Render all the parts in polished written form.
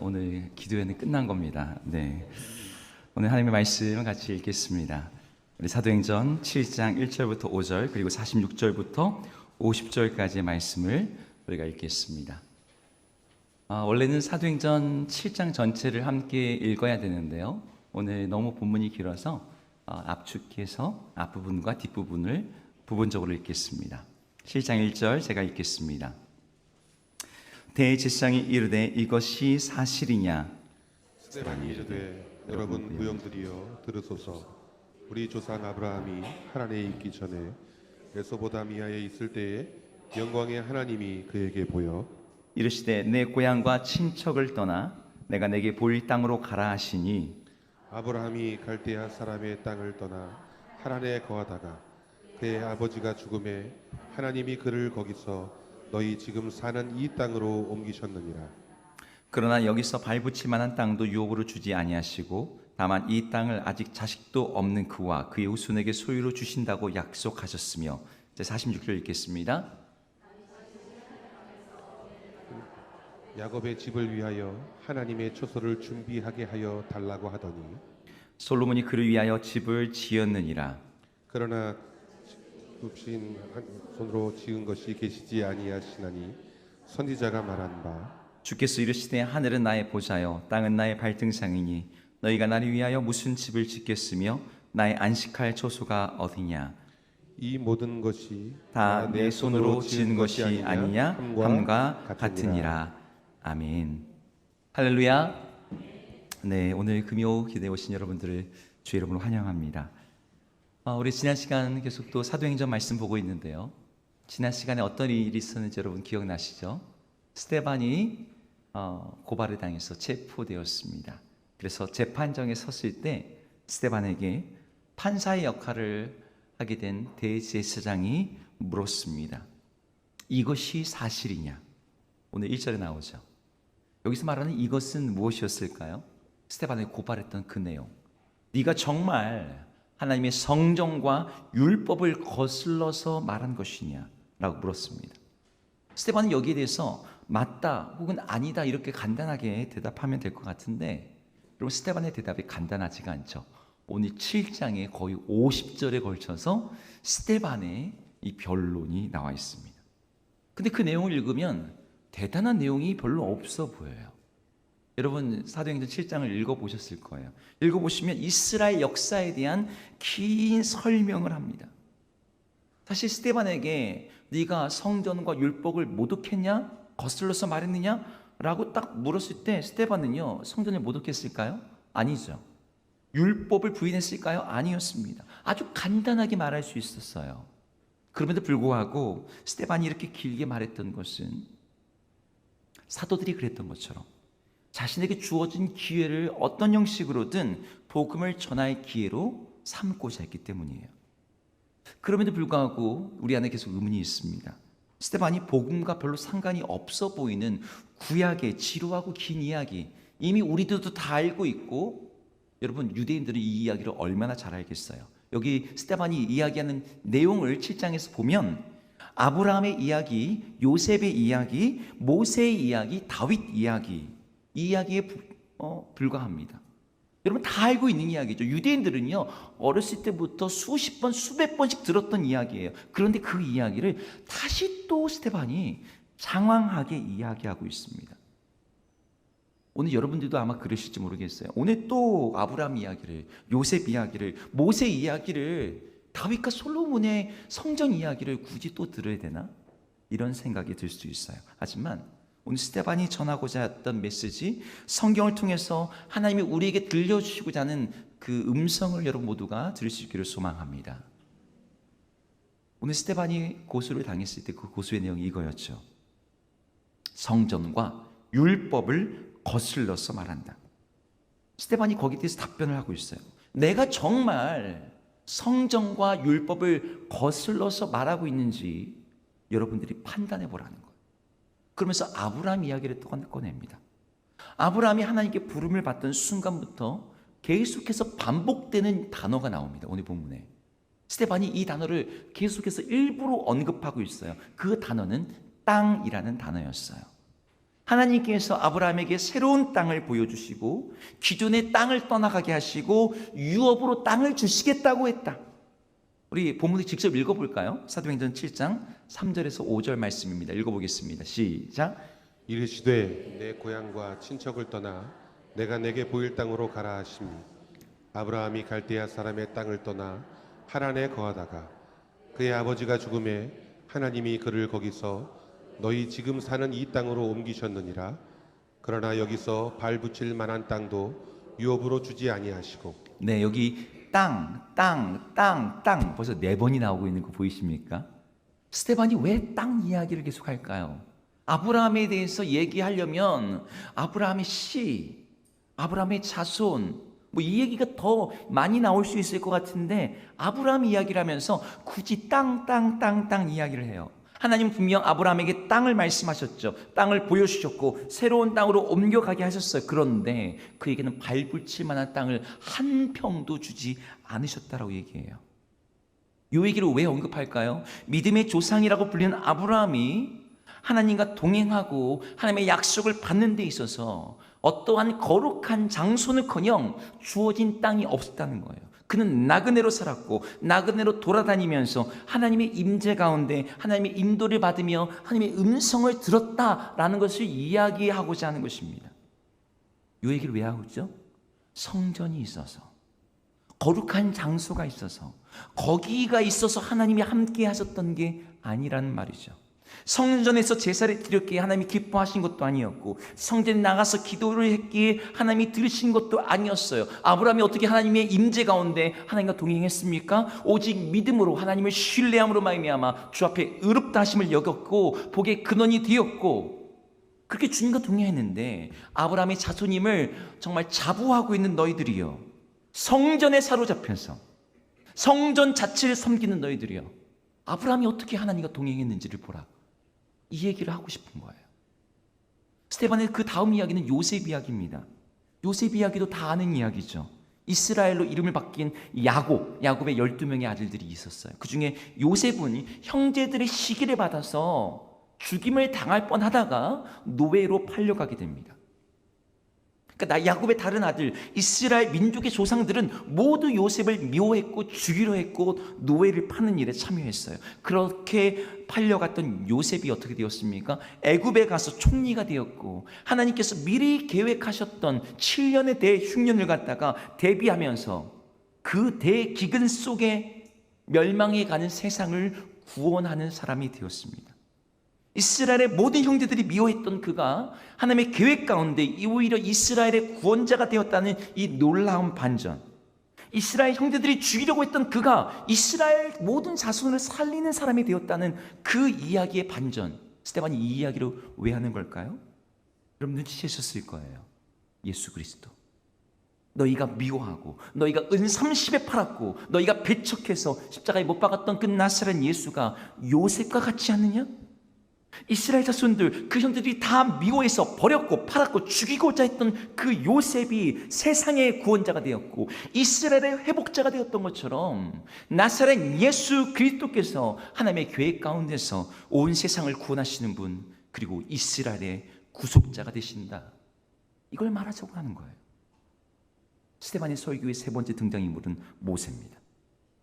오늘 기도회는 끝난 겁니다. 네. 오늘 하나님의 말씀 같이 읽겠습니다. 우리 사도행전 7장 1절부터 5절 그리고 46절부터 50절까지의 말씀을 우리가 읽겠습니다. 원래는 사도행전 7장 전체를 함께 읽어야 되는데요. 오늘 너무 본문이 길어서 압축해서 앞부분과 뒷부분을 부분적으로 읽겠습니다. 7장 1절 제가 읽겠습니다. 대제사장이 이르되 이것이 사실이냐? 스데반이 이르되 여러분 무용들이여 들으소서. 우리 조상 아브라함이 하란에 있기 전에 메소보다미아에 있을 때에 영광의 하나님이 그에게 보여 이르시되 내 고향과 친척을 떠나 내가 내게 보일 땅으로 가라 하시니 아브라함이 갈대아 사람의 땅을 떠나 하란에 거하다가 그의 아버지가 죽음에 하나님이 그를 거기서 너희 지금 사는 이 땅으로 옮기셨느니라. 그러나 여기서 발붙일 만한 땅도 유업으로 주지 아니하시고 다만 이 땅을 아직 자식도 없는 그와 그의 후손에게 소유로 주신다고 약속하셨으며. 이제 46절 읽겠습니다. 야곱의 집을 위하여 하나님의 초소를 준비하게 하여 달라고 하더니 솔로몬이 그를 위하여 집을 지었느니라. 그러나 굽신 손으로 지은 것이 계시지 아니하시나니 선지자가 말한 바 주께서 이르시되 하늘은 나의 보좌요 땅은 나의 발등상이니 너희가 나를 위하여 무슨 집을 짓겠으며 나의 안식할 초소가 어디냐? 이 모든 것이 다 내 손으로 지은 것이 아니냐? 함과 같으니라. 아멘. 할렐루야. 네, 오늘 금요 기대에 오신 여러분들을 주의 이름으로 환영합니다. 우리 지난 시간 계속 또 사도행전 말씀 보고 있는데요. 지난 시간에 어떤 일이 있었는지 여러분 기억나시죠? 스데반이 고발을 당해서 체포되었습니다. 그래서 재판정에 섰을 때 스데반에게 판사의 역할을 하게 된 대제사장이 물었습니다. 이것이 사실이냐? 오늘 1절에 나오죠. 여기서 말하는 이것은 무엇이었을까요? 스데반을 고발했던 그 내용. 네가 정말 하나님의 성정과 율법을 거슬러서 말한 것이냐? 라고 물었습니다. 스데반은 여기에 대해서 맞다 혹은 아니다 이렇게 간단하게 대답하면 될 것 같은데 여러분 스데반의 대답이 간단하지가 않죠. 오늘 7장에 거의 50절에 걸쳐서 스데반의 이 변론이 나와 있습니다. 근데 그 내용을 읽으면 대단한 내용이 별로 없어 보여요. 여러분 사도행전 7장을 읽어보셨을 거예요. 읽어보시면 이스라엘 역사에 대한 긴 설명을 합니다. 사실 스데반에게 네가 성전과 율법을 모독했냐? 거슬러서 말했느냐? 라고 딱 물었을 때 스데반은요 성전을 모독했을까요? 아니죠. 율법을 부인했을까요? 아니었습니다. 아주 간단하게 말할 수 있었어요. 그럼에도 불구하고 스데반이 이렇게 길게 말했던 것은 사도들이 그랬던 것처럼 자신에게 주어진 기회를 어떤 형식으로든 복음을 전할 기회로 삼고자 했기 때문이에요. 그럼에도 불구하고 우리 안에 계속 의문이 있습니다. 스데반이 복음과 별로 상관이 없어 보이는 구약의 지루하고 긴 이야기, 이미 우리들도 다 알고 있고 여러분 유대인들은 이 이야기를 얼마나 잘 알겠어요. 여기 스데반이 이야기하는 내용을 7장에서 보면 아브라함의 이야기, 요셉의 이야기, 모세의 이야기, 다윗 이야기, 이 이야기에 불과합니다. 여러분 다 알고 있는 이야기죠. 유대인들은요 어렸을 때부터 수십 번 수백 번씩 들었던 이야기예요. 그런데 그 이야기를 다시 또 스데반이 장황하게 이야기하고 있습니다. 오늘 여러분들도 아마 그러실지 모르겠어요. 오늘 또 아브라함 이야기를, 요셉 이야기를, 모세 이야기를, 다윗과 솔로몬의 성전 이야기를 굳이 또 들어야 되나? 이런 생각이 들 수 있어요. 하지만 오늘 스데반이 전하고자 했던 메시지, 성경을 통해서 하나님이 우리에게 들려주시고자 하는 그 음성을 여러분 모두가 들을 수 있기를 소망합니다. 오늘 스데반이 고소를 당했을 때 그 고소의 내용이 이거였죠. 성전과 율법을 거슬러서 말한다. 스데반이 거기에 대해서 답변을 하고 있어요. 내가 정말 성전과 율법을 거슬러서 말하고 있는지 여러분들이 판단해 보라는 거예요. 그러면서 아브라함 이야기를 또 꺼냅니다. 아브라함이 하나님께 부름을 받던 순간부터 계속해서 반복되는 단어가 나옵니다. 오늘 본문에 스데반이 이 단어를 계속해서 일부러 언급하고 있어요. 그 단어는 땅이라는 단어였어요. 하나님께서 아브라함에게 새로운 땅을 보여주시고 기존의 땅을 떠나가게 하시고 유업으로 땅을 주시겠다고 했다. 우리 본문을 직접 읽어볼까요? 사도행전 7장 3절에서 5절 말씀입니다. 읽어보겠습니다. 시작. 이르시되 내 고향과 친척을 떠나 내가 내게 보일 땅으로 가라 하시니 아브라함이 갈대아 사람의 땅을 떠나 하란에 거하다가 그의 아버지가 죽음에 하나님이 그를 거기서 너희 지금 사는 이 땅으로 옮기셨느니라. 그러나 여기서 발 붙일 만한 땅도 유업으로 주지 아니하시고. 네, 여기 땅 벌써 4번이 나오고 있는 거 보이십니까? 스데반이 왜 땅 이야기를 계속할까요? 아브라함에 대해서 얘기하려면 아브라함의 씨, 아브라함의 자손, 뭐 이 얘기가 더 많이 나올 수 있을 것 같은데 아브라함 이야기를 하면서 굳이 땅 이야기를 해요. 하나님 분명 아브라함에게 땅을 말씀하셨죠. 땅을 보여주셨고 새로운 땅으로 옮겨가게 하셨어요. 그런데 그에게는 발붙일 만한 땅을 한 평도 주지 않으셨다라고 얘기해요. 이 얘기를 왜 언급할까요? 믿음의 조상이라고 불리는 아브라함이 하나님과 동행하고 하나님의 약속을 받는 데 있어서 어떠한 거룩한 장소는커녕 주어진 땅이 없었다는 거예요. 그는 나그네로 살았고 나그네로 돌아다니면서 하나님의 임재 가운데 하나님의 인도를 받으며 하나님의 음성을 들었다라는 것을 이야기하고자 하는 것입니다. 이 얘기를 왜 하고 있죠? 성전이 있어서, 거룩한 장소가 있어서, 거기가 있어서 하나님이 함께 하셨던 게 아니라는 말이죠. 성전에서 제사를 드렸기에 하나님이 기뻐하신 것도 아니었고 성전에 나가서 기도를 했기에 하나님이 들으신 것도 아니었어요. 아브라함이 어떻게 하나님의 임재 가운데 하나님과 동행했습니까? 오직 믿음으로 하나님을 신뢰함으로 말미암아 주 앞에 의롭다 하심을 여겼고 복의 근원이 되었고 그렇게 주님과 동행했는데 아브라함의 자손임을 정말 자부하고 있는 너희들이요, 성전에 사로잡혀서 성전 자체를 섬기는 너희들이요, 아브라함이 어떻게 하나님과 동행했는지를 보라. 이 얘기를 하고 싶은 거예요. 스데반의 그 다음 이야기는 요셉 이야기입니다. 요셉 이야기도 다 아는 이야기죠. 이스라엘로 이름을 바뀐 야곱의 12명의 아들들이 있었어요. 그 중에 요셉은 형제들의 시기를 받아서 죽임을 당할 뻔하다가 노예로 팔려가게 됩니다. 그러니까 야곱의 다른 아들 이스라엘 민족의 조상들은 모두 요셉을 미워했고 죽이려 했고 노예를 파는 일에 참여했어요. 그렇게 팔려갔던 요셉이 어떻게 되었습니까? 애굽에 가서 총리가 되었고 하나님께서 미리 계획하셨던 7년의 대흉년을 갖다가 대비하면서 그 대기근 속에 멸망해 가는 세상을 구원하는 사람이 되었습니다. 이스라엘의 모든 형제들이 미워했던 그가 하나님의 계획 가운데 오히려 이스라엘의 구원자가 되었다는 이 놀라운 반전, 이스라엘 형제들이 죽이려고 했던 그가 이스라엘 모든 자손을 살리는 사람이 되었다는 그 이야기의 반전, 스데반이 이 이야기를 왜 하는 걸까요? 여러분 눈치채셨을 거예요. 예수 그리스도, 너희가 미워하고 너희가 은 30에 팔았고 너희가 배척해서 십자가에 못 박았던 그 나사렛 예수가 요셉과 같지 않느냐? 이스라엘 자손들, 그 형들이 다 미워해서 버렸고 팔았고 죽이고자 했던 그 요셉이 세상의 구원자가 되었고 이스라엘의 회복자가 되었던 것처럼 나사렛 예수 그리스도께서 하나님의 계획 가운데서 온 세상을 구원하시는 분, 그리고 이스라엘의 구속자가 되신다, 이걸 말하자고 하는 거예요. 스데반의 설교의 세 번째 등장인물은 모세입니다.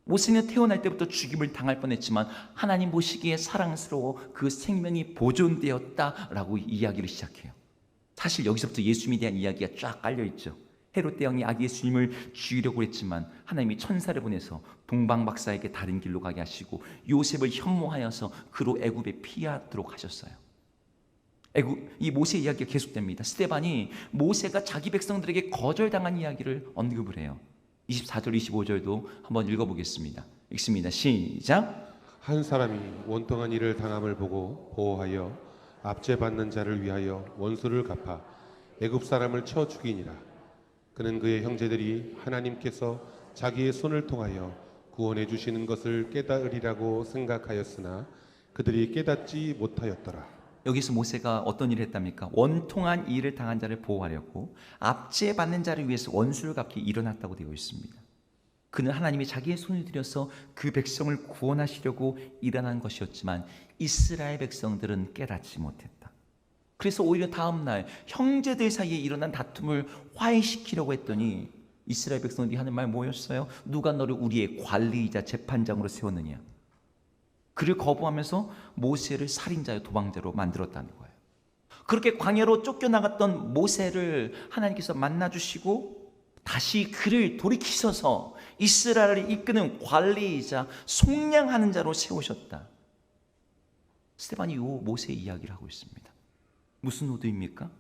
모세는 태어날 때부터 죽임을 당할 뻔했지만 하나님 보시기에 사랑스러워 그 생명이 보존되었다라고 이야기를 시작해요. 사실 여기서부터 예수님에 대한 이야기가 쫙 깔려있죠. 헤롯 대왕이 아기 예수님을 죽이려고 했지만 하나님이 천사를 보내서 동방박사에게 다른 길로 가게 하시고 요셉을 현모하여서 그로 애굽에 피하도록 하셨어요. 이 모세 이야기가 계속됩니다. 스데반이 모세가 자기 백성들에게 거절당한 이야기를 언급을 해요. 24절 25절도 한번 읽어보겠습니다. 읽습니다. 시작. 한 사람이 원통한 일을 당함을 보고 보호하여 압제받는 자를 위하여 원수를 갚아 애굽 사람을 쳐 죽이니라. 그는 그의 형제들이 하나님께서 자기의 손을 통하여 구원해 주시는 것을 깨달으리라고 생각하였으나 그들이 깨닫지 못하였더라. 여기서 모세가 어떤 일을 했답니까? 원통한 일을 당한 자를 보호하려고 압제받는 자를 위해서 원수를 갚기 일어났다고 되어 있습니다. 그는 하나님이 자기의 손을 들여서 그 백성을 구원하시려고 일어난 것이었지만 이스라엘 백성들은 깨닫지 못했다. 그래서 오히려 다음 날 형제들 사이에 일어난 다툼을 화해시키려고 했더니 이스라엘 백성들이 하는 말 뭐였어요? 누가 너를 우리의 관리이자 재판장으로 세웠느냐? 그를 거부하면서 모세를 살인자요 도망자로 만들었다는 거예요. 그렇게 광야로 쫓겨나갔던 모세를 하나님께서 만나주시고 다시 그를 돌이키셔서 이스라엘을 이끄는 관리이자 속량하는 자로 세우셨다. 스데반이 이 모세의 이야기를 하고 있습니다. 무슨 의도입니까?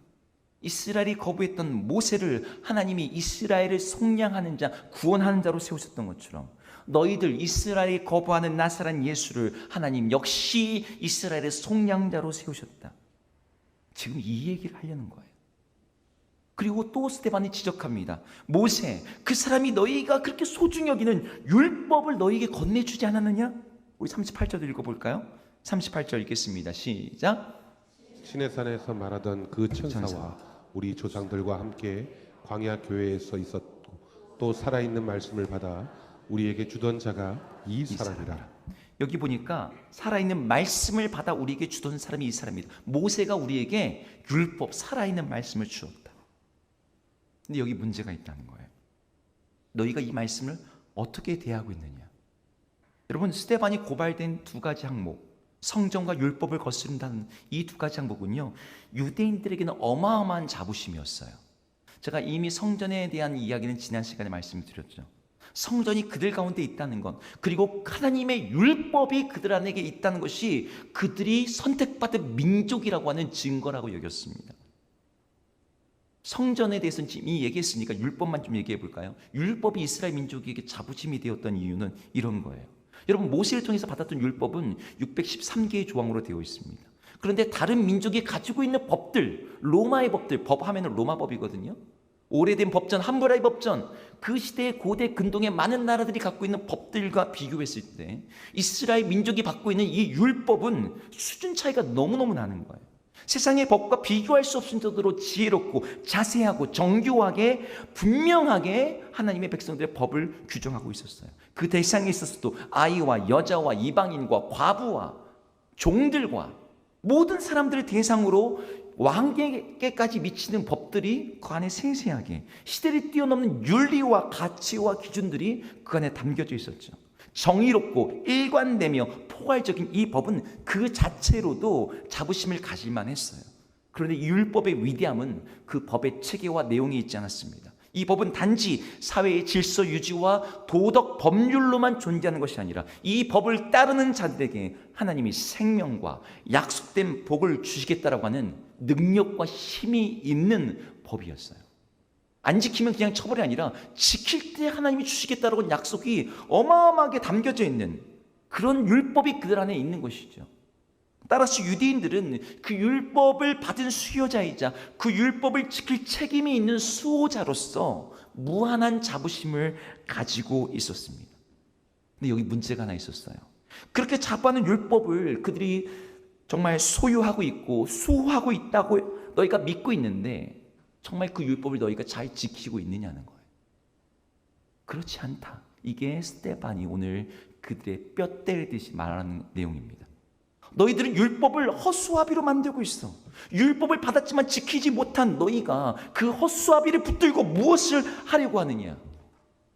이스라엘이 거부했던 모세를 하나님이 이스라엘을 속량하는 자, 구원하는 자로 세우셨던 것처럼 너희들 이스라엘이 거부하는 나사렛 예수를 하나님 역시 이스라엘의 속량자로 세우셨다. 지금 이 얘기를 하려는 거예요. 그리고 또 스데반이 지적합니다. 모세, 그 사람이 너희가 그렇게 소중히 여기는 율법을 너희에게 건네주지 않았느냐? 우리 38절 읽어볼까요? 38절 읽겠습니다. 시작. 시내산에서 말하던 그 천사와 우리 조상들과 함께 광야 교회에서 있었고 또 살아있는 말씀을 받아 우리에게 주던 자가 이 사람이라. 여기 보니까 살아있는 말씀을 받아 우리에게 주던 사람이 이 사람이다. 모세가 우리에게 율법, 살아있는 말씀을 주었다. 근데 여기 문제가 있다는 거예요. 너희가 이 말씀을 어떻게 대하고 있느냐? 여러분, 스데반이 고발된 두 가지 항목, 성전과 율법을 거스른다는 이 두 가지 항목은요, 유대인들에게는 어마어마한 자부심이었어요. 제가 이미 성전에 대한 이야기는 지난 시간에 말씀드렸죠. 성전이 그들 가운데 있다는 것, 그리고 하나님의 율법이 그들 안에게 있다는 것이 그들이 선택받은 민족이라고 하는 증거라고 여겼습니다. 성전에 대해서는 지금 이미 얘기했으니까 율법만 좀 얘기해 볼까요? 율법이 이스라엘 민족에게 자부심이 되었던 이유는 이런 거예요. 여러분, 모세를 통해서 받았던 율법은 613개의 조항으로 되어 있습니다. 그런데 다른 민족이 가지고 있는 법들, 로마의 법들, 법하면 로마법이거든요. 오래된 법전, 함무라비 법전, 그 시대의 고대 근동의 많은 나라들이 갖고 있는 법들과 비교했을 때 이스라엘 민족이 갖고 있는 이 율법은 수준 차이가 너무너무 나는 거예요. 세상의 법과 비교할 수 없을 정도로 지혜롭고 자세하고 정교하게 분명하게 하나님의 백성들의 법을 규정하고 있었어요. 그 대상에 있어서도 아이와 여자와 이방인과 과부와 종들과 모든 사람들을 대상으로 왕에게까지 미치는 법들이 그 안에 세세하게 시대를 뛰어넘는 윤리와 가치와 기준들이 그 안에 담겨져 있었죠. 정의롭고 일관되며 포괄적인 이 법은 그 자체로도 자부심을 가질만 했어요. 그런데 이 율법의 위대함은 그 법의 체계와 내용이 있지 않았습니다. 이 법은 단지 사회의 질서 유지와 도덕 법률로만 존재하는 것이 아니라 이 법을 따르는 자들에게 하나님이 생명과 약속된 복을 주시겠다라고 하는 능력과 힘이 있는 법이었어요. 안 지키면 그냥 처벌이 아니라 지킬 때 하나님이 주시겠다라고 하는 약속이 어마어마하게 담겨져 있는 그런 율법이 그들 안에 있는 것이죠. 따라서 유대인들은 그 율법을 받은 수요자이자 그 율법을 지킬 책임이 있는 수호자로서 무한한 자부심을 가지고 있었습니다. 근데 여기 문제가 하나 있었어요. 그렇게 자부하는 율법을 그들이 정말 소유하고 있고 수호하고 있다고 너희가 믿고 있는데 정말 그 율법을 너희가 잘 지키고 있느냐는 거예요. 그렇지 않다. 이게 스데반이 오늘 그들의 뼈 때리듯이 말하는 내용입니다. 너희들은 율법을 허수아비로 만들고 있어. 율법을 받았지만 지키지 못한 너희가 그 허수아비를 붙들고 무엇을 하려고 하느냐?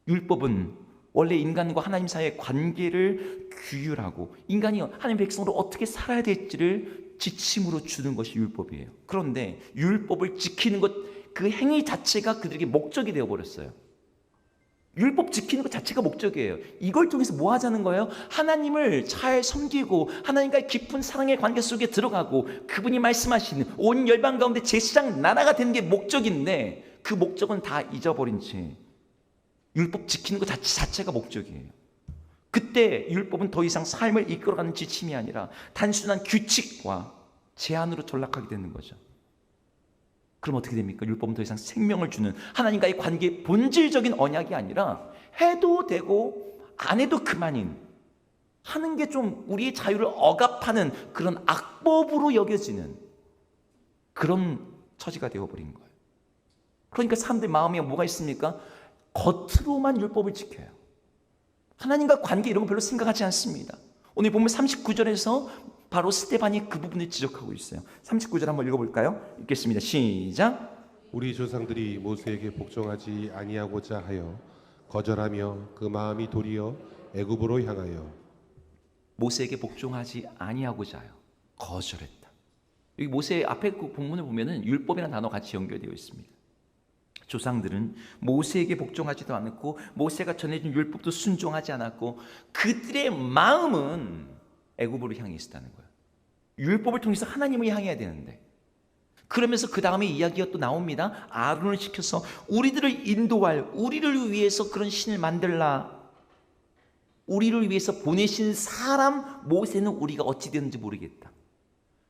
율법은 원래 인간과 하나님 사이의 관계를 규율하고 인간이 하나님 백성으로 어떻게 살아야 될지를 지침으로 주는 것이 율법이에요. 그런데 율법을 지키는 것, 그 행위 자체가 그들에게 목적이 되어버렸어요. 율법 지키는 것 자체가 목적이에요. 이걸 통해서 뭐 하자는 거예요? 하나님을 잘 섬기고 하나님과의 깊은 사랑의 관계 속에 들어가고 그분이 말씀하시는 온 열방 가운데 제사장 나라가 되는 게 목적인데 그 목적은 다 잊어버린 채 율법 지키는 것 자체가 목적이에요. 그때 율법은 더 이상 삶을 이끌어가는 지침이 아니라 단순한 규칙과 제한으로 전락하게 되는 거죠. 그럼 어떻게 됩니까? 율법은 더 이상 생명을 주는 하나님과의 관계의 본질적인 언약이 아니라 해도 되고 안 해도 그만인, 하는 게 좀 우리의 자유를 억압하는 그런 악법으로 여겨지는 그런 처지가 되어버린 거예요. 그러니까 사람들 마음에 뭐가 있습니까? 겉으로만 율법을 지켜요. 하나님과 관계 이런 거 별로 생각하지 않습니다. 오늘 보면 39절에서 바로 스데반이 그 부분을 지적하고 있어요. 39절 한번 읽어볼까요? 읽겠습니다. 시작. 우리 조상들이 모세에게 복종하지 아니하고자 하여 거절하며 그 마음이 도리어 애굽으로 향하여 모세에게 복종하지 아니하고자 하여 거절했다. 여기 모세 앞에 그 본문을 보면은 율법이라는 단어가 같이 연결되어 있습니다. 조상들은 모세에게 복종하지도 않았고 모세가 전해준 율법도 순종하지 않았고 그들의 마음은 애굽으로 향해 있었다는 거예요. 율법을 통해서 하나님을 향해야 되는데, 그러면서 그 다음에 이야기가 또 나옵니다. 아론을 시켜서 우리들을 인도할, 우리를 위해서 그런 신을 만들라. 우리를 위해서 보내신 사람 모세는 우리가 어찌 되는지 모르겠다.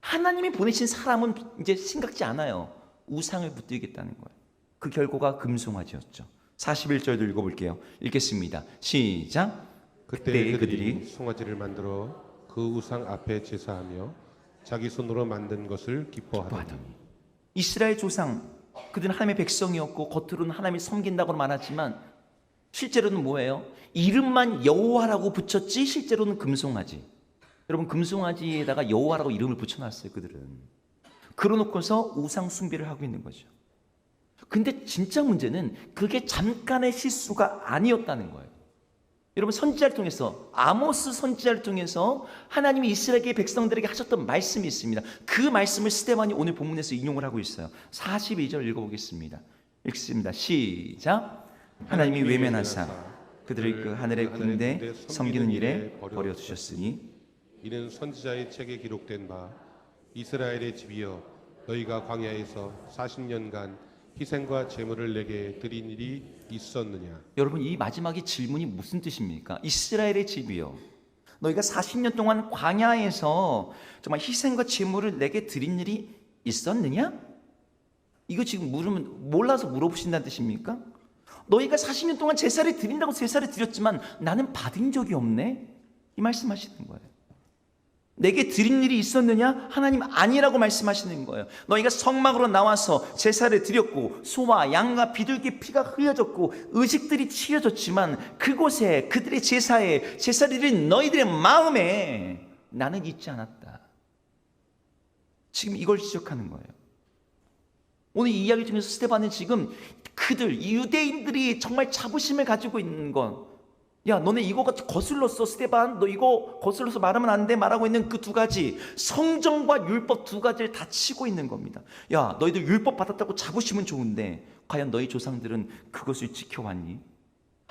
하나님이 보내신 사람은 이제 심각지 않아요. 우상을 붙들겠다는 거예요. 그 결과가 금송아지였죠. 41절도 읽어볼게요. 읽겠습니다. 시작. 그때 그들이 송아지를 만들어 그 우상 앞에 제사하며 자기 손으로 만든 것을 기뻐하더니. 이스라엘 조상, 그들은 하나님의 백성이었고 겉으로는 하나님을 섬긴다고 말하지만 실제로는 뭐예요? 이름만 여호와라고 붙였지 실제로는 금송아지. 여러분, 금송아지에다가 여호와라고 이름을 붙여놨어요. 그들은 그러놓고서 우상 숭배를 하고 있는 거죠. 근데 진짜 문제는 그게 잠깐의 실수가 아니었다는 거예요. 여러분, 선지자를 통해서, 아모스 선지자를 통해서 하나님이 이스라엘 백성들에게 하셨던 말씀이 있습니다. 그 말씀을 스데반이 오늘 본문에서 인용을 하고 있어요. 42절 읽어보겠습니다. 읽습니다. 시작. 하나님이 외면하사 그들을 그 하늘의 군대 섬기는 일에 버려두셨으니. 이는 선지자의 책에 기록된 바 이스라엘의 집이여 너희가 광야에서 40년간 희생과 제물을 내게 드린 일이 있었느냐. 여러분, 이 마지막에 질문이 무슨 뜻입니까? 이스라엘의 집이요, 너희가 40년 동안 광야에서 정말 희생과 제물을 내게 드린 일이 있었느냐? 이거 지금 물으면 몰라서 물어보신다는 뜻입니까? 너희가 40년 동안 제사를 드린다고 제사를 드렸지만 나는 받은 적이 없네, 이 말씀하시는 거예요. 내게 드린 일이 있었느냐? 하나님 아니라고 말씀하시는 거예요. 너희가 성막으로 나와서 제사를 드렸고 소와 양과 비둘기 피가 흘려졌고 의식들이 치러졌지만 그곳에 그들의 제사에 제사를 드린 너희들의 마음에 나는 있지 않았다. 지금 이걸 지적하는 거예요. 오늘 이 이야기 중에서 스데반은 지금 그들 유대인들이 정말 자부심을 가지고 있는 건, 야, 너네 이거 거슬렀어, 스데반. 너 이거 거슬러서 말하면 안 돼 말하고 있는 그 두 가지, 성정과 율법 두 가지를 다 치고 있는 겁니다. 야, 너희들 율법 받았다고 자부심은 좋은데 과연 너희 조상들은 그것을 지켜왔니?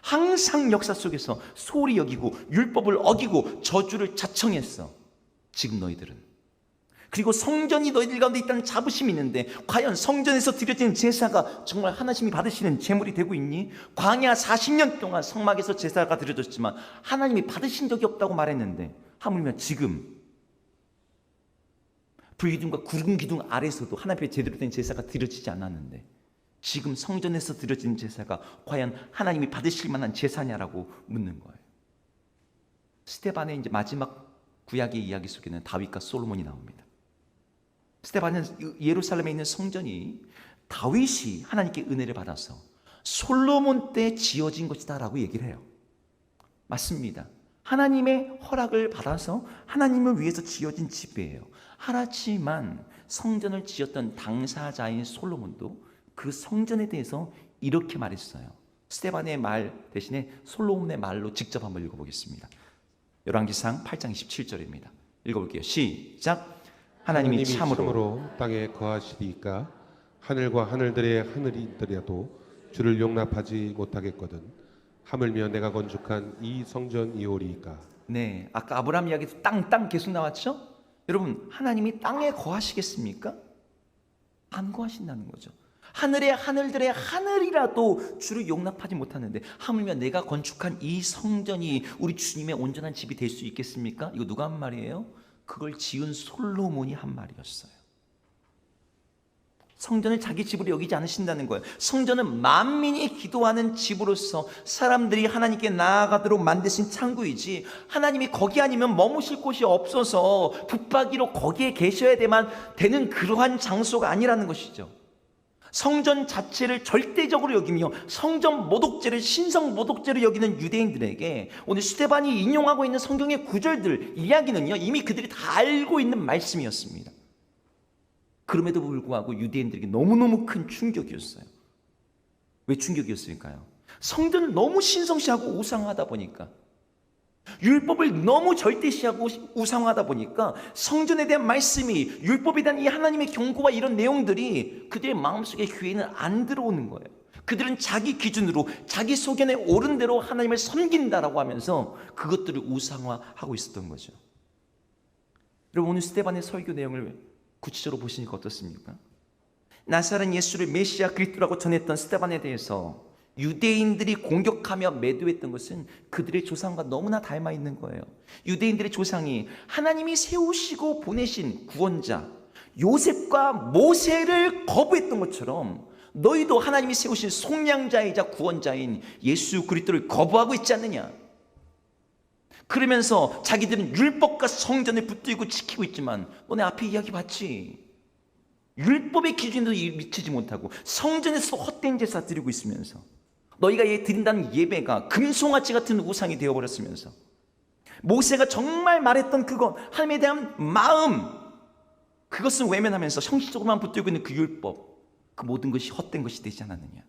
항상 역사 속에서 소홀히 여기고 율법을 어기고 저주를 자청했어. 지금 너희들은. 그리고 성전이 너희들 가운데 있다는 자부심이 있는데 과연 성전에서 드려지는 제사가 정말 하나님이 받으시는 제물이 되고 있니? 광야 40년 동안 성막에서 제사가 드려졌지만 하나님이 받으신 적이 없다고 말했는데 하물며 지금 불기둥과 구름 기둥 아래서도 하나님 앞에 제대로 된 제사가 드려지지 않았는데 지금 성전에서 드려진 제사가 과연 하나님이 받으실 만한 제사냐라고 묻는 거예요. 스데반의 이제 마지막 구약의 이야기 속에는 다윗과 솔로몬이 나옵니다. 스데반은 예루살렘에 있는 성전이 다윗이 하나님께 은혜를 받아서 솔로몬 때 지어진 것이다 라고 얘기를 해요. 맞습니다. 하나님의 허락을 받아서 하나님을 위해서 지어진 집이에요. 하지만 성전을 지었던 당사자인 솔로몬도 그 성전에 대해서 이렇게 말했어요. 스데반의 말 대신에 솔로몬의 말로 직접 한번 읽어보겠습니다. 열왕기상 8장 27절입니다. 읽어볼게요. 시작. 하나님이 참으로 땅에 거하시리까 하늘과 하늘들의 하늘이더라도 주를 용납하지 못하겠거든. 하물며 내가 건축한 이 성전이오리이까. 네, 아까 아브라함 이야기도 땅 계속 나왔죠? 여러분, 하나님이 땅에 거하시겠습니까? 안 거하신다는 거죠. 하늘의 하늘들의 하늘이라도 주를 용납하지 못하는데 하물며 내가 건축한 이 성전이 우리 주님의 온전한 집이 될 수 있겠습니까? 이거 누가 한 말이에요? 그걸 지은 솔로몬이 한 말이었어요. 성전을 자기 집으로 여기지 않으신다는 거예요. 성전은 만민이 기도하는 집으로서 사람들이 하나님께 나아가도록 만드신 창구이지 하나님이 거기 아니면 머무실 곳이 없어서 붙박이로 거기에 계셔야 되는 그러한 장소가 아니라는 것이죠. 성전 자체를 절대적으로 여기며 성전 모독죄를 신성 모독죄로 여기는 유대인들에게 오늘 스데반이 인용하고 있는 성경의 구절들, 이야기는요, 이미 그들이 다 알고 있는 말씀이었습니다. 그럼에도 불구하고 유대인들에게 너무너무 큰 충격이었어요. 왜 충격이었을까요? 성전을 너무 신성시하고 우상하다 보니까, 율법을 너무 절대시하고 우상하다 보니까 성전에 대한 말씀이, 율법에 대한 이 하나님의 경고와 이런 내용들이 그들의 마음속에, 귀에는 안 들어오는 거예요. 그들은 자기 기준으로 자기 소견에 옳은 대로 하나님을 섬긴다라고 하면서 그것들을 우상화하고 있었던 거죠. 여러분, 오늘 스데반의 설교 내용을 구체적으로 보시니까 어떻습니까? 나사렛 예수를 메시아 그리스도라고 전했던 스데반에 대해서 유대인들이 공격하며 매도했던 것은 그들의 조상과 너무나 닮아 있는 거예요. 유대인들의 조상이 하나님이 세우시고 보내신 구원자 요셉과 모세를 거부했던 것처럼 너희도 하나님이 세우신 속량자이자 구원자인 예수 그리스도를 거부하고 있지 않느냐. 그러면서 자기들은 율법과 성전을 붙들고 지키고 있지만 너네 앞에 이야기 봤지? 율법의 기준에도 미치지 못하고 성전에서 헛된 제사 드리고 있으면서 너희가 드린다는 예배가 금송아지 같은 우상이 되어버렸으면서 모세가 정말 말했던 그것, 하나님에 대한 마음, 그것은 외면하면서 형식적으로만 붙들고 있는 그 율법, 그 모든 것이 헛된 것이 되지 않았느냐.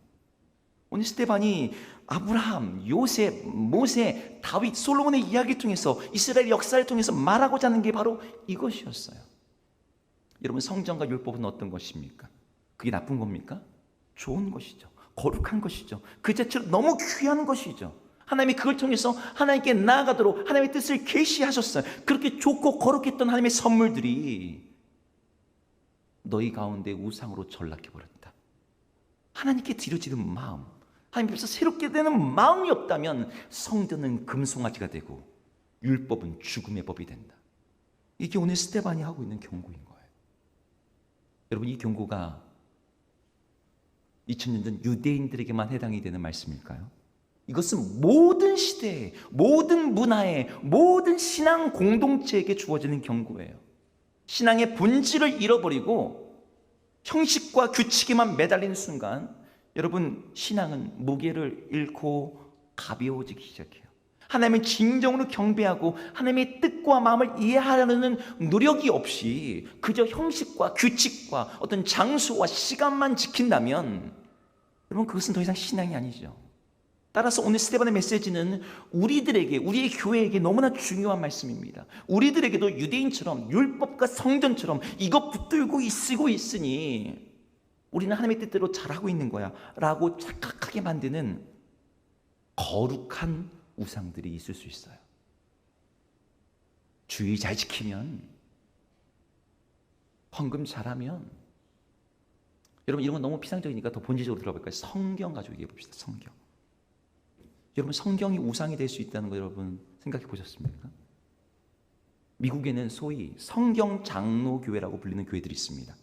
오늘 스데반이 아브라함, 요셉, 모세, 다윗, 솔로몬의 이야기를 통해서 이스라엘 역사를 통해서 말하고자 하는 게 바로 이것이었어요. 여러분, 성전과 율법은 어떤 것입니까? 그게 나쁜 겁니까? 좋은 것이죠. 거룩한 것이죠. 그 자체로 너무 귀한 것이죠. 하나님이 그걸 통해서 하나님께 나아가도록 하나님의 뜻을 계시하셨어요. 그렇게 좋고 거룩했던 하나님의 선물들이 너희 가운데 우상으로 전락해버렸다. 하나님께 드려지는 마음, 하나님 앞에서 새롭게 되는 마음이 없다면 성전은 금송아지가 되고 율법은 죽음의 법이 된다. 이게 오늘 스데반이 하고 있는 경고인 거예요. 여러분, 이 경고가 2000년 전 유대인들에게만 해당이 되는 말씀일까요? 이것은 모든 시대에, 모든 문화에, 모든 신앙 공동체에게 주어지는 경고예요. 신앙의 본질을 잃어버리고 형식과 규칙에만 매달리는 순간 여러분, 신앙은 무게를 잃고 가벼워지기 시작해요. 하나님을 진정으로 경배하고 하나님의 뜻과 마음을 이해하려는 노력이 없이 그저 형식과 규칙과 어떤 장소와 시간만 지킨다면 여러분, 그것은 더 이상 신앙이 아니죠. 따라서 오늘 스데반의 메시지는 우리들에게, 우리의 교회에게 너무나 중요한 말씀입니다. 우리들에게도 유대인처럼 율법과 성전처럼 이것 붙들고 쓰고 있으니 우리는 하나님의 뜻대로 잘하고 있는 거야 라고 착각하게 만드는 거룩한 우상들이 있을 수 있어요. 주의 잘 지키면, 헌금 잘하면, 여러분, 이런 건 너무 피상적이니까 더 본질적으로 들어볼까요? 성경 가지고 얘기해 봅시다. 성경. 여러분, 성경이 우상이 될 수 있다는 거 여러분 생각해 보셨습니까? 미국에는 소위 성경 장로교회라고 불리는 교회들이 있습니다.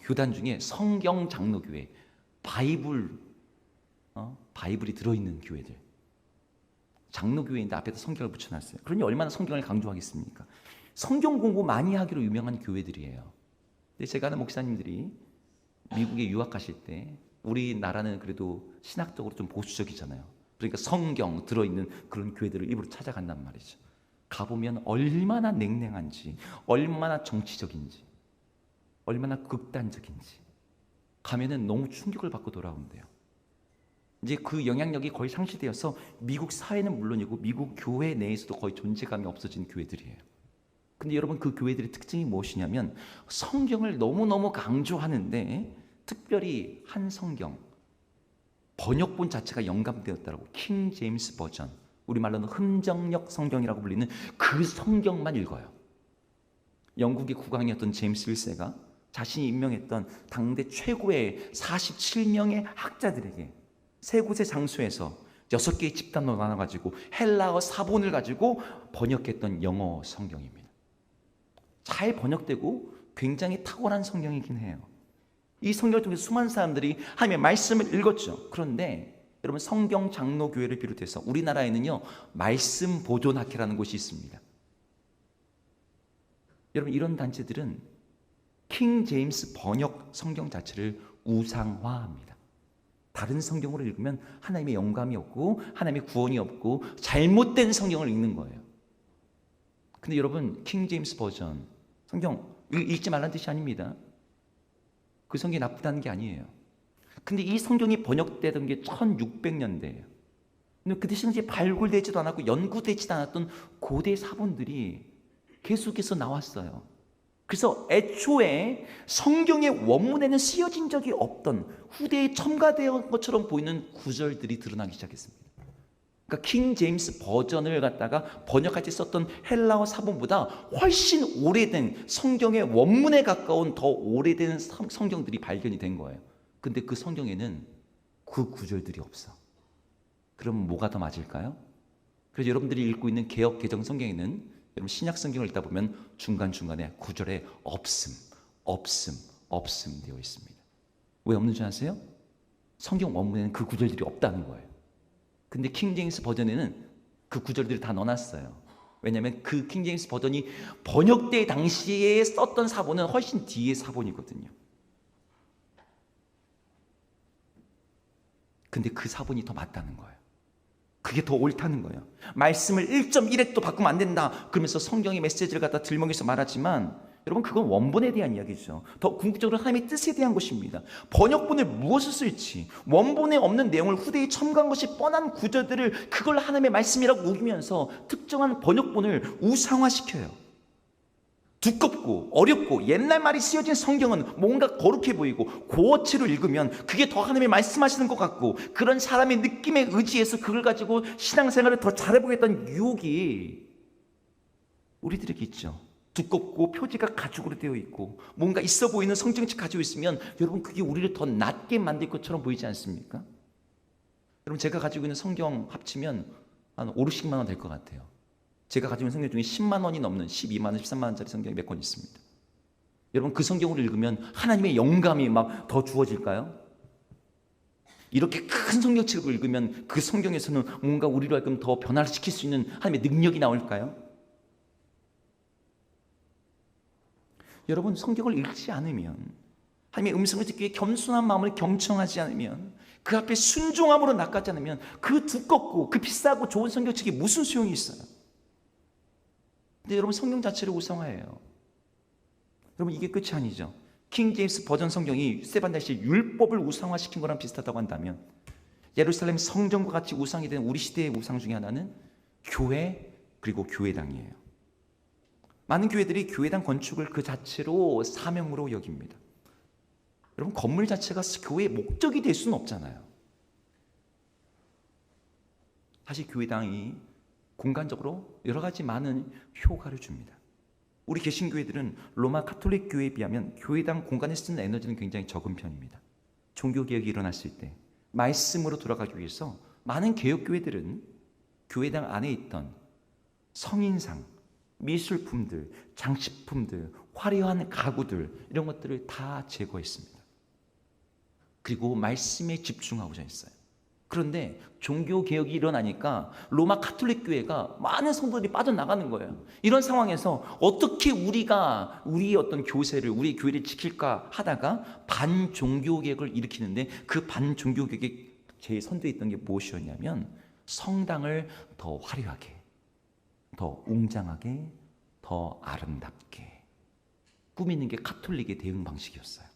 교단 중에 성경 장로교회, 바이블이 들어있는 교회들. 장로교회인데 앞에다 성경을 붙여놨어요. 그러니 얼마나 성경을 강조하겠습니까? 성경 공부 많이 하기로 유명한 교회들이에요. 근데 제가 아는 목사님들이 미국에 유학하실 때 우리나라는 그래도 신학적으로 좀 보수적이잖아요. 그러니까 성경 들어있는 그런 교회들을 일부러 찾아간단 말이죠. 가보면 얼마나 냉랭한지, 얼마나 정치적인지, 얼마나 극단적인지 가면은 너무 충격을 받고 돌아온대요. 이제 그 영향력이 거의 상실되어서 미국 사회는 물론이고 미국 교회 내에서도 거의 존재감이 없어진 교회들이에요. 근데 여러분, 그 교회들의 특징이 무엇이냐면 성경을 너무너무 강조하는데 특별히 한 성경, 번역본 자체가 영감되었다라고, 킹 제임스 버전, 우리말로는 흠정역 성경이라고 불리는 그 성경만 읽어요. 영국의 국왕이었던 제임스 1세가 자신이 임명했던 당대 최고의 47명의 학자들에게 세 곳의 장소에서 6개의 집단으로 나눠가지고 헬라어 사본을 가지고 번역했던 영어 성경입니다. 잘 번역되고 굉장히 탁월한 성경이긴 해요. 이 성경을 통해서 수많은 사람들이 하나님의 말씀을 읽었죠. 그런데 여러분, 성경 장로교회를 비롯해서 우리나라에는요, 말씀 보존학회라는 곳이 있습니다. 여러분, 이런 단체들은 킹 제임스 번역 성경 자체를 우상화합니다. 다른 성경으로 읽으면 하나님의 영감이 없고 하나님의 구원이 없고 잘못된 성경을 읽는 거예요. 근데 여러분, 킹 제임스 버전 성경 읽지 말라는 뜻이 아닙니다. 그 성경이 나쁘다는 게 아니에요. 근데 이 성경이 번역되던 게 1600년대예요. 근데 그때 당시에 발굴되지도 않았고 연구되지도 않았던 고대 사본들이 계속해서 나왔어요. 그래서 애초에 성경의 원문에는 쓰여진 적이 없던 후대에 첨가된 것처럼 보이는 구절들이 드러나기 시작했습니다. 그러니까 킹 제임스 버전을 갖다가 번역할 때 썼던 헬라어 사본보다 훨씬 오래된 성경의 원문에 가까운 더 오래된 성경들이 발견이 된 거예요. 근데 그 성경에는 그 구절들이 없어. 그럼 뭐가 더 맞을까요? 그래서 여러분들이 읽고 있는 개역 개정 성경에는 여러분 신약 성경을 읽다 보면 중간중간에 구절에 없음 되어 있습니다. 왜 없는 줄 아세요? 성경 원문에는 그 구절들이 없다는 거예요. 근데 킹 제임스 버전에는 그 구절들을 다 넣어놨어요. 왜냐하면 그 킹 제임스 버전이 번역될 당시에 썼던 사본은 훨씬 뒤의 사본이거든요. 근데 그 사본이 더 맞다는 거예요. 그게 더 옳다는 거예요. 말씀을 1.1획도 바꾸면 안 된다 그러면서 성경의 메시지를 갖다 들먹여서 말하지만 여러분, 그건 원본에 대한 이야기죠. 더 궁극적으로 하나님의 뜻에 대한 것입니다. 번역본을 무엇을 쓸지, 원본에 없는 내용을 후대에 첨가한 것이 뻔한 구절들을 그걸 하나님의 말씀이라고 우기면서 특정한 번역본을 우상화시켜요. 두껍고 어렵고 옛날 말이 쓰여진 성경은 뭔가 거룩해 보이고 고어체로 읽으면 그게 더 하나님이 말씀하시는 것 같고 그런 사람의 느낌에 의지해서 그걸 가지고 신앙생활을 더 잘해보겠다는 유혹이 우리들에게 있죠. 두껍고 표지가 가죽으로 되어 있고 뭔가 있어 보이는 성경책 가지고 있으면 여러분, 그게 우리를 더 낮게 만들 것처럼 보이지 않습니까? 여러분, 제가 가지고 있는 성경 합치면 한 5, 60만 원 될 것 같아요. 제가 가지고 있는 성경 중에 10만 원이 넘는 12만 원, 13만 원짜리 성경이 몇 권 있습니다. 여러분, 그 성경을 읽으면 하나님의 영감이 막 더 주어질까요? 이렇게 큰 성경책을 읽으면 그 성경에서는 뭔가 우리로 하여금 더 변화를 시킬 수 있는 하나님의 능력이 나올까요? 여러분, 성경을 읽지 않으면, 하나님의 음성을 듣기 위해 겸손한 마음을 경청하지 않으면, 그 앞에 순종함으로 낚아지 않으면 그 두껍고 그 비싸고 좋은 성경책이 무슨 소용이 있어요? 근데 여러분, 성경 자체를 우상화해요. 여러분, 이게 끝이 아니죠. 킹 제임스 버전 성경이 스테반 다시의 율법을 우상화시킨 거랑 비슷하다고 한다면 예루살렘 성전과 같이 우상이 된 우리 시대의 우상 중에 하나는 교회 그리고 교회당이에요. 많은 교회들이 교회당 건축을 그 자체로 사명으로 여깁니다. 여러분, 건물 자체가 교회의 목적이 될 수는 없잖아요. 사실 교회당이 공간적으로 여러 가지 많은 효과를 줍니다. 우리 개신교회들은 로마 카톨릭 교회에 비하면 교회당 공간에 쓰는 에너지는 굉장히 적은 편입니다. 종교개혁이 일어났을 때 말씀으로 돌아가기 위해서 많은 개혁교회들은 교회당 안에 있던 성인상, 미술품들, 장식품들, 화려한 가구들 이런 것들을 다 제거했습니다. 그리고 말씀에 집중하고자 했어요. 그런데 종교개혁이 일어나니까 로마 카톨릭 교회가 많은 성도들이 빠져나가는 거예요. 이런 상황에서 어떻게 우리가 우리의 어떤 교세를, 우리의 교회를 지킬까 하다가 반종교개혁을 일으키는데 그 반종교개혁의 제 선두에 있던 게 무엇이었냐면 성당을 더 화려하게, 더 웅장하게, 더 아름답게 꾸미는 게 카톨릭의 대응 방식이었어요.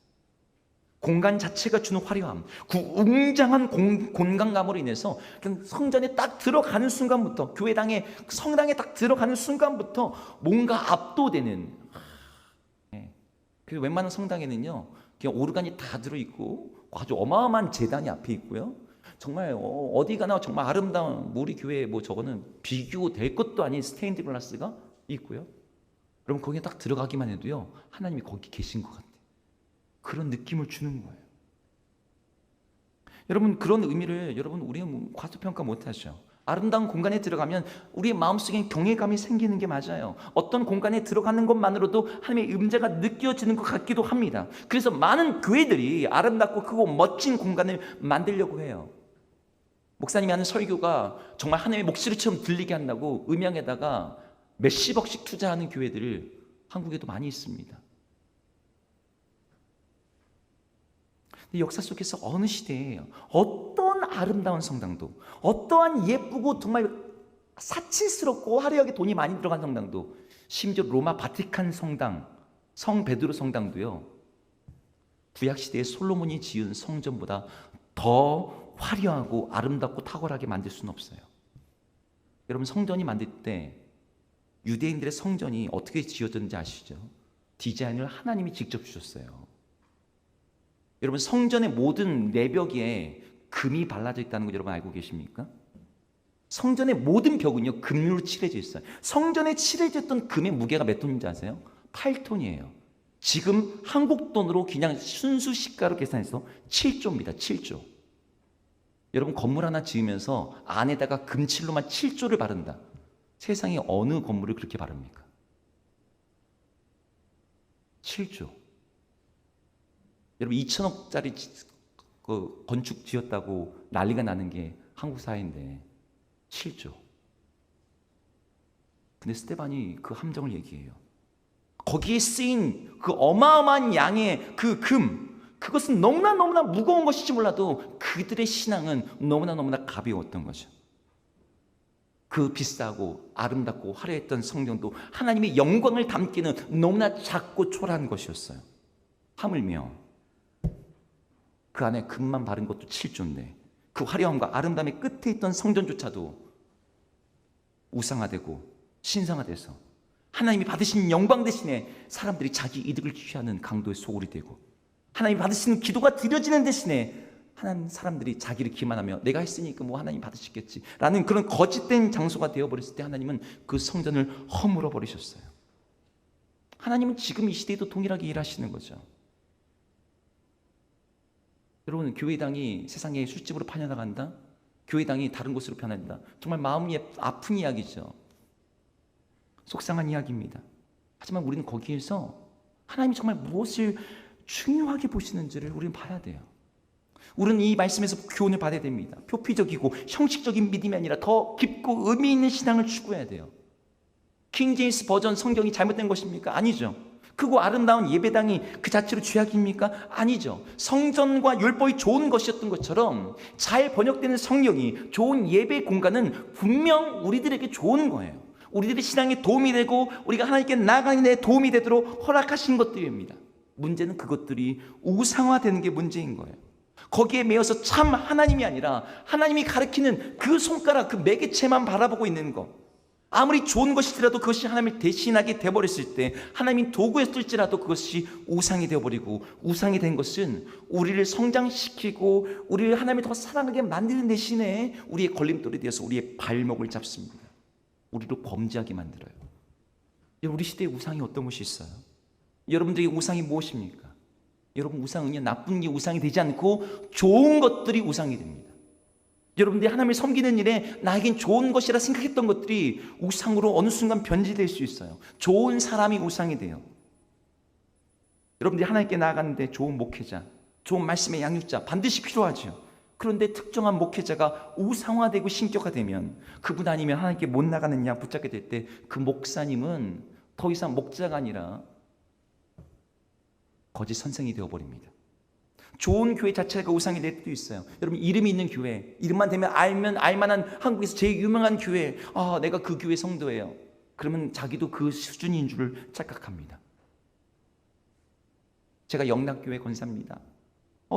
공간 자체가 주는 화려함, 그 웅장한 공간감으로 인해서 그냥 성전에 딱 들어가는 순간부터, 교회당에, 성당에 딱 들어가는 순간부터 뭔가 압도되는. 그래서 웬만한 성당에는요, 그냥 오르간이 다 들어있고 아주 어마어마한 제단이 앞에 있고요. 정말 어디 가나 정말 아름다운, 우리 교회 뭐 저거는 비교될 것도 아닌 스테인드 글라스가 있고요. 여러분, 거기에 딱 들어가기만 해도요, 하나님이 거기 계신 것 같아요. 그런 느낌을 주는 거예요. 여러분, 그런 의미를 여러분 우리가 과소평가 못하죠. 아름다운 공간에 들어가면 우리의 마음속에 경외감이 생기는 게 맞아요. 어떤 공간에 들어가는 것만으로도 하나님의 임재가 느껴지는 것 같기도 합니다. 그래서 많은 교회들이 아름답고 크고 멋진 공간을 만들려고 해요. 목사님이 하는 설교가 정말 하나님의 목소리처럼 들리게 한다고 음향에다가 몇십억씩 투자하는 교회들을 한국에도 많이 있습니다. 역사 속에서 어느 시대에 어떤 아름다운 성당도, 어떠한 예쁘고 정말 사치스럽고 화려하게 돈이 많이 들어간 성당도, 심지어 로마 바티칸 성당, 성 베드로 성당도요, 구약 시대에 솔로몬이 지은 성전보다 더 화려하고 아름답고 탁월하게 만들 수는 없어요. 여러분, 성전이 만들 때 유대인들의 성전이 어떻게 지어졌는지 아시죠? 디자인을 하나님이 직접 주셨어요. 여러분, 성전의 모든 내벽에 금이 발라져 있다는 거 여러분 알고 계십니까? 성전의 모든 벽은요, 금으로 칠해져 있어요. 성전에 칠해졌던 금의 무게가 몇 톤인지 아세요? 8톤이에요. 지금 한국 돈으로 그냥 순수 시가로 계산해서 7조입니다. 7조. 여러분, 건물 하나 지으면서 안에다가 금칠로만 7조를 바른다. 세상에 어느 건물을 그렇게 바릅니까? 7조. 여러분, 2천억짜리 그 건축 지었다고 난리가 나는 게 한국 사회인데 7조. 근데 스데반이 그 함정을 얘기해요. 거기에 쓰인 그 어마어마한 양의 그 금, 그것은 너무나 무거운 것일지 몰라도 그들의 신앙은 너무나 가벼웠던 거죠. 그 비싸고 아름답고 화려했던 성전도 하나님의 영광을 담기는 너무나 작고 초라한 것이었어요. 하물며 그 안에 금만 바른 것도 7조인데 그 화려함과 아름다움의 끝에 있던 성전조차도 우상화되고 신상화돼서 하나님이 받으신 영광 대신에 사람들이 자기 이득을 취하는 강도의 소굴이 되고, 하나님이 받으시는 기도가 드려지는 대신에 하나님 사람들이 자기를 기만하며 내가 했으니까 뭐 하나님 받으시겠지 라는 그런 거짓된 장소가 되어버렸을 때 하나님은 그 성전을 허물어 버리셨어요. 하나님은 지금 이 시대에도 동일하게 일하시는 거죠. 여러분, 교회당이 세상의 술집으로 팔려나간다? 교회당이 다른 곳으로 변한다? 정말 마음이 아픈 이야기죠. 속상한 이야기입니다. 하지만 우리는 거기에서 하나님이 정말 무엇을 중요하게 보시는지를 우리는 봐야 돼요. 우리는 이 말씀에서 교훈을 받아야 됩니다. 표피적이고 형식적인 믿음이 아니라 더 깊고 의미 있는 신앙을 추구해야 돼요. 킹 제임스 버전 성경이 잘못된 것입니까? 아니죠. 크고 아름다운 예배당이 그 자체로 죄악입니까? 아니죠. 성전과 율법이 좋은 것이었던 것처럼 잘 번역되는 성경이 좋은 예배 공간은 분명 우리들에게 좋은 거예요. 우리들의 신앙에 도움이 되고 우리가 하나님께 나아가는 데 도움이 되도록 허락하신 것들입니다. 문제는 그것들이 우상화되는 게 문제인 거예요. 거기에 매여서 참 하나님이 아니라 하나님이 가리키는 그 손가락, 그 매개체만 바라보고 있는 것. 아무리 좋은 것이더라도 그것이 하나님을 대신하게 되어버렸을 때 하나님이 도구였을지라도 그것이 우상이 되어버리고, 우상이 된 것은 우리를 성장시키고 우리를 하나님을 더 사랑하게 만드는 대신에 우리의 걸림돌이 되어서 우리의 발목을 잡습니다. 우리로 범죄하게 만들어요. 우리 시대에 우상이 어떤 것이 있어요? 여러분들에게 우상이 무엇입니까? 여러분, 우상은요, 나쁜 게 우상이 되지 않고 좋은 것들이 우상이 됩니다. 여러분들이 하나님을 섬기는 일에 나에겐 좋은 것이라 생각했던 것들이 우상으로 어느 순간 변질될 수 있어요. 좋은 사람이 우상이 돼요. 여러분들이 하나님께 나아가는데 좋은 목회자, 좋은 말씀의 양육자 반드시 필요하죠. 그런데 특정한 목회자가 우상화되고 신격화되면, 그분 아니면 하나님께 못 나가는 양 붙잡게 될 때 그 목사님은 더 이상 목자가 아니라 거짓 선생이 되어버립니다. 좋은 교회 자체가 우상이 될 때도 있어요. 여러분, 이름이 있는 교회, 이름만 되면 알면 알만한 한국에서 제일 유명한 교회, 내가 그 교회 성도예요. 그러면 자기도 그 수준인 줄 착각합니다. 제가 영락교회 권사입니다.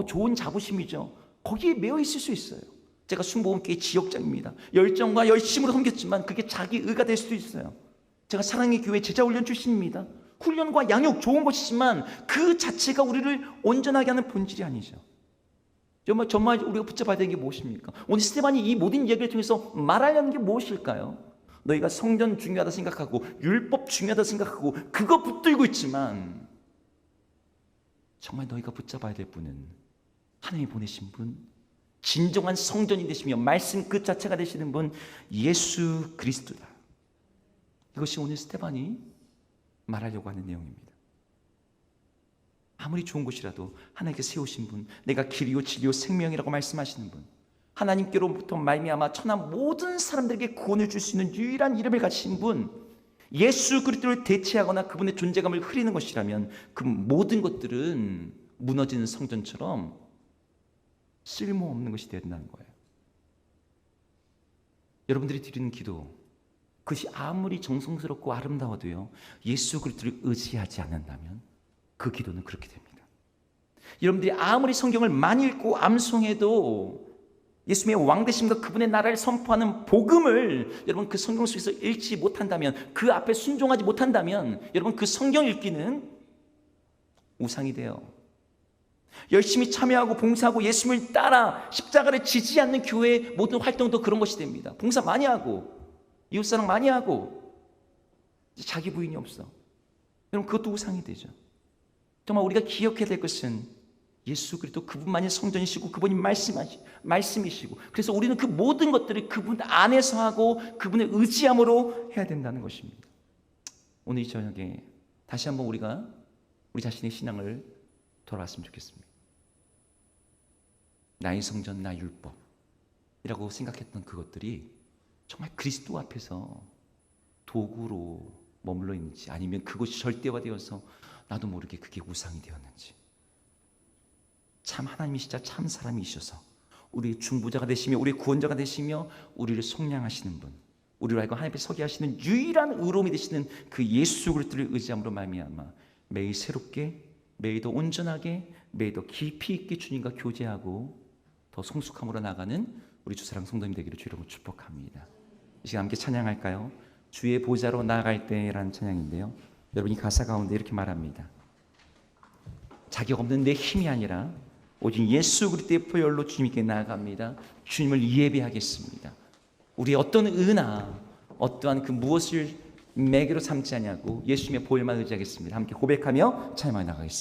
좋은 자부심이죠. 거기에 매여 있을 수 있어요. 제가 순복음교회 지역장입니다. 열정과 열심으로 섬겼지만 그게 자기 의가 될 수도 있어요. 제가 사랑의 교회 제자훈련 출신입니다. 훈련과 양육 좋은 것이지만 그 자체가 우리를 온전하게 하는 본질이 아니죠. 정말 우리가 붙잡아야 되는 게 무엇입니까? 오늘 스데반이 이 모든 이야기를 통해서 말하려는 게 무엇일까요? 너희가 성전 중요하다 생각하고 율법 중요하다 생각하고 그거 붙들고 있지만, 정말 너희가 붙잡아야 될 분은 하나님이 보내신 분, 진정한 성전이 되시며 말씀 그 자체가 되시는 분, 예수 그리스도다. 이것이 오늘 스데반이 말하려고 하는 내용입니다. 아무리 좋은 것이라도 하나님께 세우신 분, 내가 길이요 진리요 생명이라고 말씀하시는 분, 하나님께로부터 말미암아 천한 모든 사람들에게 구원을 줄 수 있는 유일한 이름을 가지신 분, 예수 그리스도를 대체하거나 그분의 존재감을 흐리는 것이라면 그 모든 것들은 무너지는 성전처럼 쓸모없는 것이 되어야 된다는 거예요. 여러분들이 드리는 기도, 그것이 아무리 정성스럽고 아름다워도요, 예수 그리스도를 의지하지 않는다면 그 기도는 그렇게 됩니다. 여러분들이 아무리 성경을 많이 읽고 암송해도 예수님의 왕되심과 그분의 나라를 선포하는 복음을 여러분 그 성경 속에서 읽지 못한다면, 그 앞에 순종하지 못한다면 여러분 그 성경 읽기는 우상이 돼요. 열심히 참여하고 봉사하고 예수님을 따라 십자가를 지지 않는 교회의 모든 활동도 그런 것이 됩니다. 봉사 많이 하고 이웃사랑 많이 하고 자기 부인이 없어. 여러분 그것도 우상이 되죠. 정말 우리가 기억해야 될 것은 예수 그리스도 그분만이 성전이시고 그분이 말씀이시고, 그래서 우리는 그 모든 것들을 그분 안에서 하고 그분의 의지함으로 해야 된다는 것입니다. 오늘 이 저녁에 다시 한번 우리가 우리 자신의 신앙을 돌아봤으면 좋겠습니다. 나의 성전, 나의 율법이라고 생각했던 그것들이 정말 그리스도 앞에서 도구로 머물러 있는지, 아니면 그것이 절대화되어서 나도 모르게 그게 우상이 되었는지. 참 하나님이시자 참 사람이셔서 우리의 중보자가 되시며 우리의 구원자가 되시며 우리를 속량하시는 분, 우리로 하여금 하나님 앞에 서게 하시는 유일한 의로움이 되시는 그 예수 그리스도를 의지함으로 말미암아 매일 새롭게, 매일 더 온전하게, 매일 더 깊이 있게 주님과 교제하고 더 성숙함으로 나가는 우리 주사랑 성도님 되기를 주의 이름으로 축복합니다. 이 시간 함께 찬양할까요? 주의 보좌로 나아갈 때라는 찬양인데요, 여러분 이 가사 가운데 이렇게 말합니다. 자격 없는 내 힘이 아니라 오직 예수 그리스도의 보혈로 주님께 나아갑니다. 주님을 예배하겠습니다. 우리의 어떤 은하, 어떠한 그 무엇을 매개로 삼지 않냐고 예수님의 보혈만 의지하겠습니다. 함께 고백하며 찬양하여 나가겠습니다.